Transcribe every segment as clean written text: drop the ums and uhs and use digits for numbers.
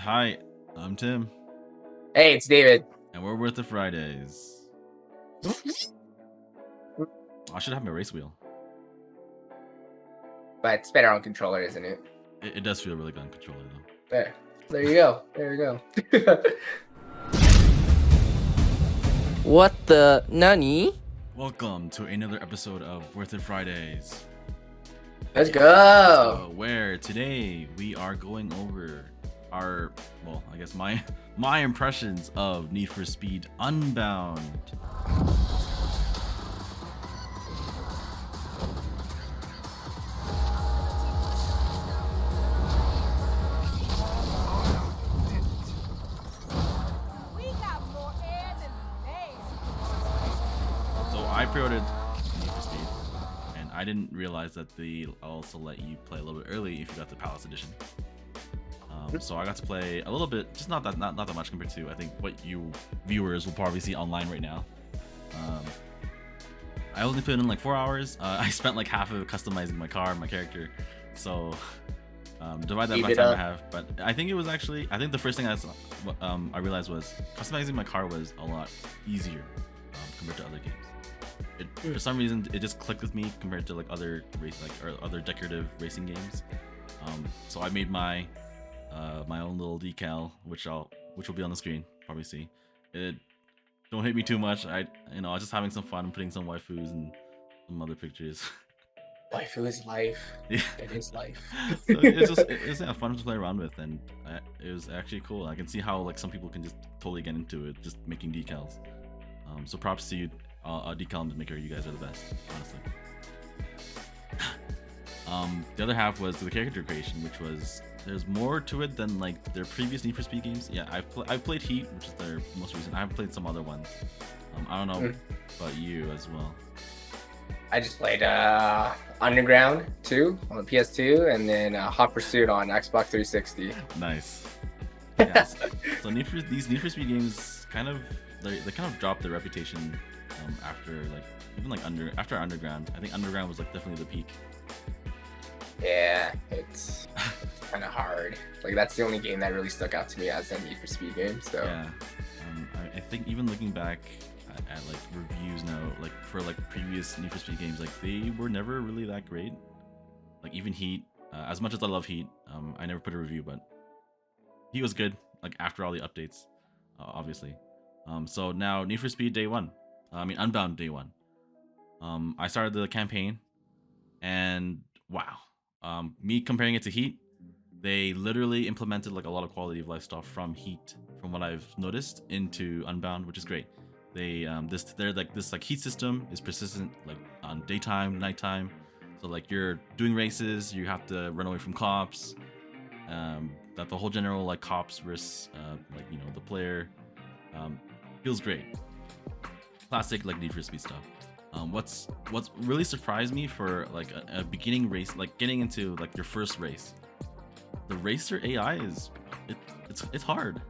Hi, I'm Tim, Hey, it's David. and we're with the Fridays. I should have my race wheel. But it's better on controller, isn't it? It does feel really good on controller though. There you go. There you go. What the nani? Welcome to another episode of Worth It Fridays. Let's go. Where today we are going over our, I guess my impressions of Need for Speed Unbound. I pre-ordered Need for Speed, and I didn't realize that they also let you play a little bit early if you got the Palace Edition. So I got to play a little bit, just not that much compared to I think what you viewers will probably see online right now. I only put in like 4 hours. I spent like half of it customizing my car and my character, so divide that by time I have. But I think it was actually, I think the first thing I realized was customizing my car was a lot easier compared to other games. For some reason it just clicked with me compared to like other other decorative racing games. So I made my my own little decal, which will be on the screen, probably see it. Don't hate me too much. I was just having some fun putting some waifus and some other pictures. Waifu is life. Yeah. It is life. So it's fun to play around with, and it was actually cool. I can see how like some people can just totally get into it, just making decals. So props to you, decal maker. You guys are the best, honestly. The other half was the character creation, which was, there's more to it than like their previous Need for Speed games. Yeah, I've played Heat, which is their most recent. I haven't played some other ones. I don't know about you as well. I just played Underground 2 on the PS2, and then Hot Pursuit on Xbox 360. Nice. Yes. So these Need for Speed games they kind of dropped their reputation after like even like after Underground. I think Underground was like definitely the peak. Yeah, it's kind of hard. Like that's the only game that really stuck out to me as a Need for Speed game. So yeah, I think even looking back at like reviews now, like for like previous Need for Speed games, like they were never really that great. Like even Heat, as much as I love Heat, I never put a review, but Heat was good. Like after all the updates, obviously. So now Need for Speed Day 1. Unbound Day 1. I started the campaign, and wow. Me comparing it to Heat, they literally implemented like a lot of quality of life stuff from Heat, from what I've noticed, into Unbound, which is great. This Heat system is persistent like on daytime, nighttime. So like you're doing races, you have to run away from cops. That the whole general like cops versus the player feels great. Classic like Need for Speed stuff. What's really surprised me for like a beginning race, like getting into like your first race, the racer AI it's hard.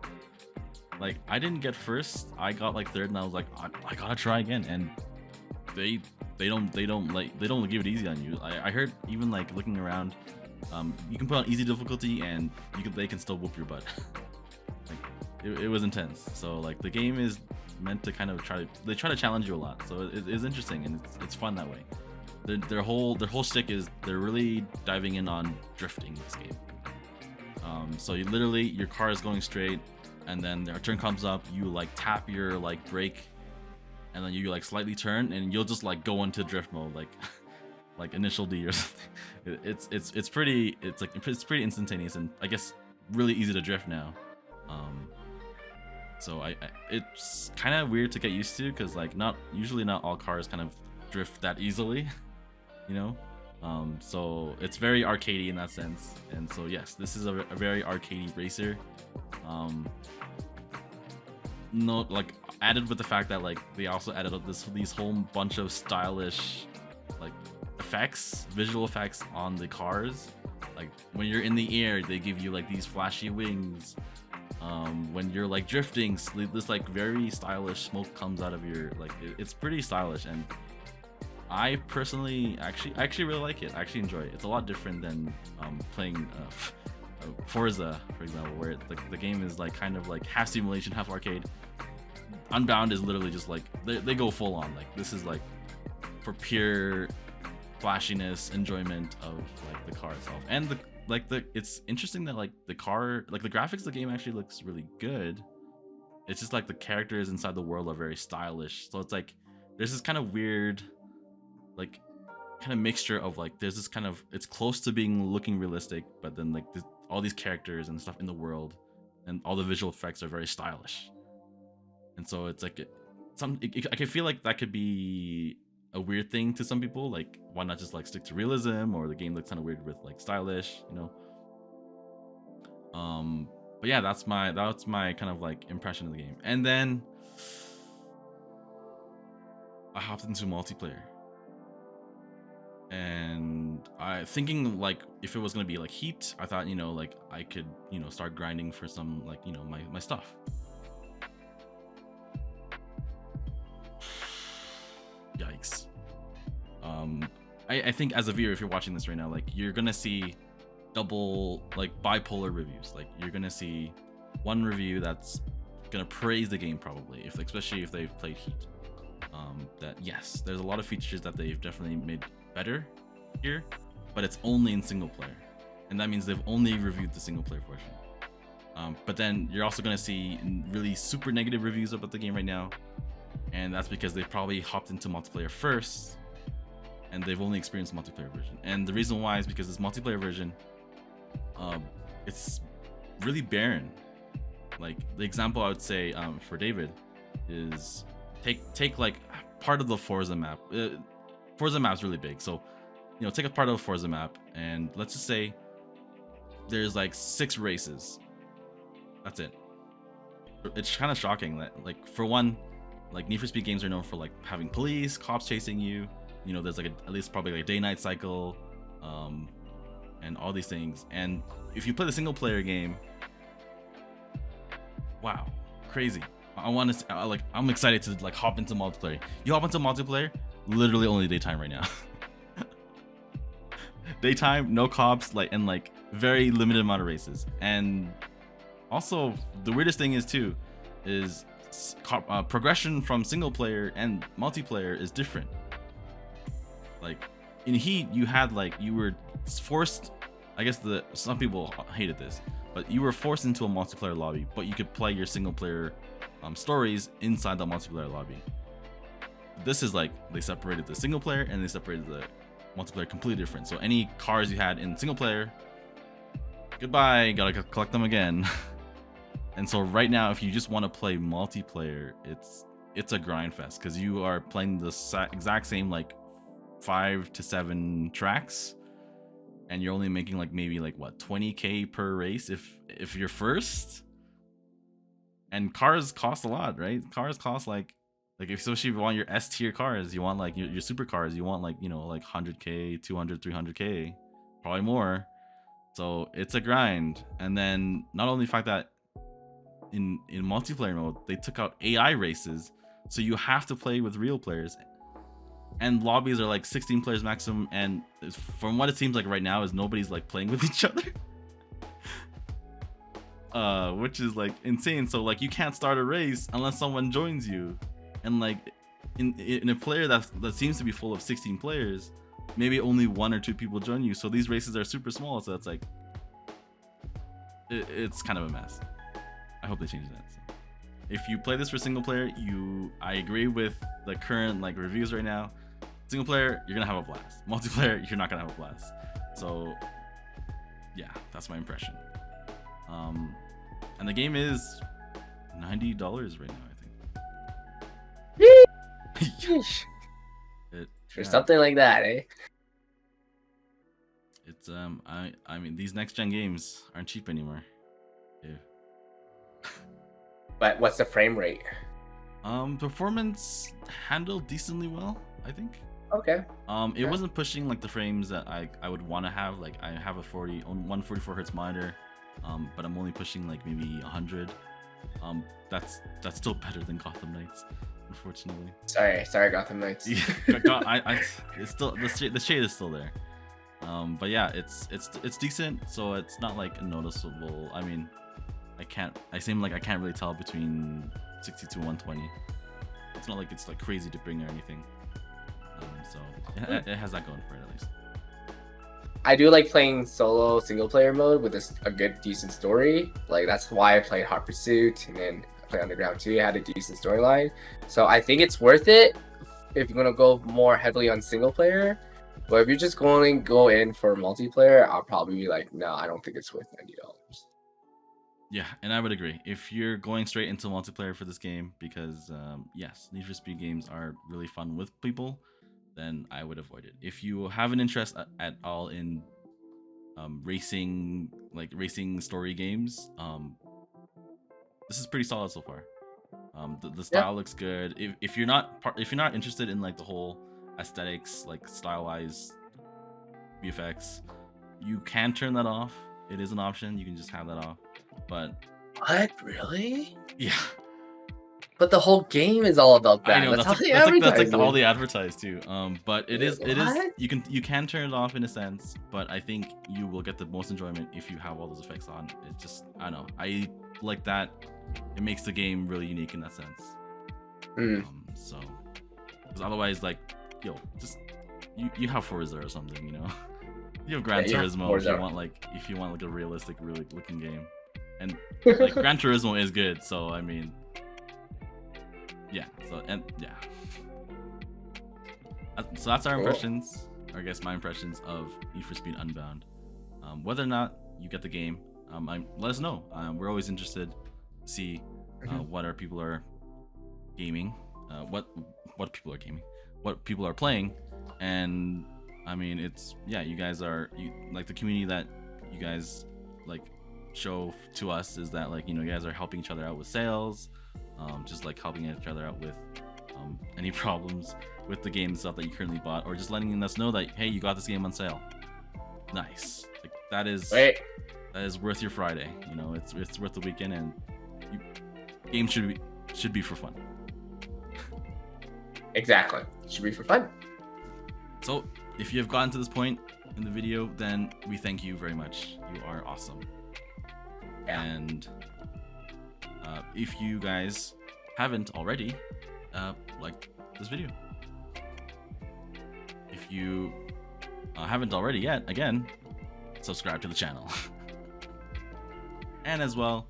Like I didn't get first, I got like third, and I was like I gotta try again, and they don't give it easy on you. I heard even like looking around, you can put on easy difficulty and they can still whoop your butt. Like it was intense. So like the game is meant to kind of try to challenge you a lot, so it is interesting, and it's fun that way. Their whole stick is they're really diving in on drifting this game. So your car is going straight, and then their turn comes up, you like tap your like brake, and then you like slightly turn, and you'll just like go into drift mode, like initial D or something. It's pretty instantaneous, and I guess really easy to drift now. So it's kind of weird to get used to, because like not all cars kind of drift that easily, you know. So it's very arcadey in that sense, and so yes, this is a very arcadey racer. No, like added with the fact that like they also added up these whole bunch of stylish like visual effects on the cars. Like when you're in the air, they give you like these flashy wings. When you're like drifting, this like very stylish smoke comes out of your it's pretty stylish, and I personally actually really like it. I actually enjoy it. It's a lot different than playing Forza, for example, where the game is like kind of like half simulation, half arcade. Unbound is literally just like they go full on. Like this is like for pure flashiness, enjoyment of like the car itself, and it's interesting that like the car, like the graphics of the game actually looks really good. It's just like the characters inside the world are very stylish, so it's like there's this kind of weird like kind of mixture of like there's this kind of, it's close to being looking realistic, but then like all these characters and stuff in the world and all the visual effects are very stylish. And so it's like I can feel like that could be a weird thing to some people. Like, why not just like stick to realism, or the game looks kind of weird with like stylish, you know? But yeah, that's my kind of like impression of the game. And then I hopped into multiplayer, and I thinking like if it was gonna be like Heat, I thought, you know, like I could, you know, start grinding for some like, you know, my stuff. Yikes. I think as a viewer, if you're watching this right now, like you're gonna see double like bipolar reviews. Like you're gonna see one review that's gonna praise the game probably, especially if they've played Heat. That yes, there's a lot of features that they've definitely made better here, but it's only in single player, and that means they've only reviewed the single player portion. But then you're also gonna see really super negative reviews about the game right now, and that's because they've probably hopped into multiplayer first, and they've only experienced the multiplayer version. And the reason why is because this multiplayer version, it's really barren. Like the example I would say for David is take like part of the Forza map. Forza map's really big, so you know, take a part of the Forza map, and let's just say there's like 6 races. That's it. It's kind of shocking that, like, for one, like Need for Speed games are known for like having police, cops chasing you. You know, there's like at least probably like a day-night cycle, and all these things. And if you play the single-player game, wow, crazy. I want to like, I'm excited to like hop into multiplayer. You hop into multiplayer, literally only daytime right now. Daytime, no cops, like, and like very limited amount of races. And also the weirdest thing is too is progression from single player and multiplayer is different. Like in Heat, you had like, you were forced, I guess some people hated this, but you were forced into a multiplayer lobby, but you could play your single player stories inside the multiplayer lobby. This is like, they separated the single player and they separated the multiplayer completely different. So any cars you had in single player, goodbye, gotta collect them again. And so right now, if you just want to play multiplayer, it's a grind fest, because you are playing the exact same like 5 to 7 tracks, and you're only making like maybe like what, 20k per race if you're first. And cars cost a lot, right? Cars cost like especially if you want your S tier cars, you want like your super cars, you want like, you know, like 100k, 200, 300k, probably more. So it's a grind. And then not only the fact that in multiplayer mode they took out AI races, so you have to play with real players, and lobbies are like 16 players maximum, and from what it seems like right now is nobody's like playing with each other. Which is like insane. So like you can't start a race unless someone joins you, and like in a player that seems to be full of 16 players, maybe only 1 or 2 people join you. So these races are super small, so it's like it's kind of a mess. I hope they change that. So if you play this for single player, I agree with the current like reviews right now. Single player, you're gonna have a blast. Multiplayer, you're not gonna have a blast. So yeah, that's my impression. And the game is $90 right now, I think. Yeesh. For Yeah. something like that, eh? It's I mean, these next gen games aren't cheap anymore. Yeah. But what's the frame rate? Performance handled decently well, I think. Okay. It wasn't pushing like the frames that I would want to have. Like I have a 144 hertz monitor, but I'm only pushing like maybe 100. That's still better than Gotham Knights, unfortunately. Sorry, Gotham Knights. It's still, the shade is still there. But yeah, it's decent, so it's not like noticeable. I mean, I seem like I can't really tell between 60 to 120. It's not like it's like crazy to bring or anything. So it has that going for it at least. I do like playing solo single player mode with a good decent story. Like that's why I played Hot Pursuit and then I played Underground 2. It had a decent storyline. So I think it's worth it if you're gonna go more heavily on single player. But if you're just going to go in for multiplayer, I'll probably be like, no, I don't think it's worth $90. Yeah, and I would agree. If you're going straight into multiplayer for this game, because yes, Need for Speed games are really fun with people, then I would avoid it. If you have an interest at all in racing story games, this is pretty solid so far. The style looks good. If you're not interested in like the whole aesthetics, like style-wise VFX, you can turn that off. It is an option. You can just have that off. But What? Really? yeah, But the whole game is all about that. I know that's like all they advertise too. But it is you can turn it off in a sense, but I think you will get the most enjoyment if you have all those effects on. It just, I don't know, I like that. It makes the game really unique in that sense. So, because otherwise, like, yo, just you have Forza or something, you know. You have Gran Turismo if you want like a realistic, really looking game, and like Gran Turismo is good. So I mean, yeah. So so that's our impressions, or I guess my impressions of Need for Speed Unbound. Whether or not you get the game, let us know. We're always interested to see what our people are gaming, what people are gaming, what people are playing, and I mean, it's you guys are like the community that you guys like show to us is that, like, you know, you guys are helping each other out with sales, just like helping each other out with any problems with the game and stuff that you currently bought, or just letting us know that, hey, you got this game on sale. Nice. Like that is worth your Friday. You know, it's worth the weekend, and games should be for fun. Exactly. Should be for fun. So if you have gotten to this point in the video, then we thank you very much. You are awesome. Yeah. And if you guys haven't already, like this video. If you haven't already yet, again, subscribe to the channel. And as well,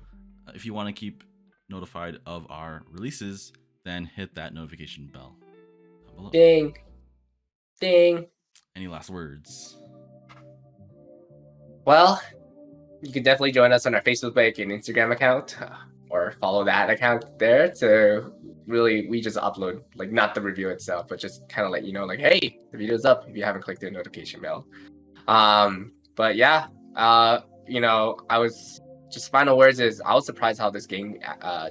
if you want to keep notified of our releases, then hit that notification bell below. Ding. Ding. Any last words? Well, you can definitely join us on our Facebook page and Instagram account, or follow that account there to really, we just upload, like, not the review itself, but just kind of let you know, like, hey, the video's up if you haven't clicked the notification bell. But yeah, you know, final words is I was surprised how this game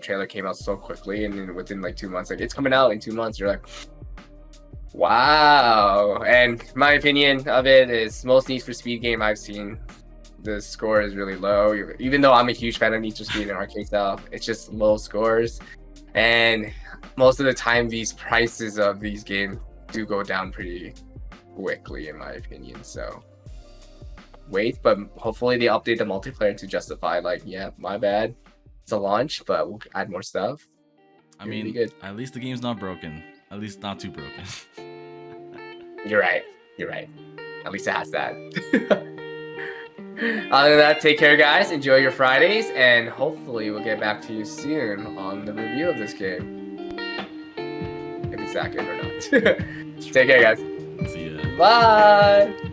trailer came out so quickly, and then within like 2 months, like, it's coming out in 2 months, you're like, wow. And my opinion of it is, most Need for Speed game I've seen, the score is really low. Even though I'm a huge fan of Need for Speed and arcade style, it's just low scores. And most of the time, these prices of these games do go down pretty quickly, in my opinion. So wait, but hopefully they update the multiplayer to justify, like, yeah, my bad, it's a launch, but we'll add more stuff. I mean, good. At least the game's not broken. At least not too broken. You're right. At least it has that. Other than that, take care, guys. Enjoy your Fridays, and hopefully we'll get back to you soon on the review of this game. If it's that good or not. Take care, guys. See ya. Bye.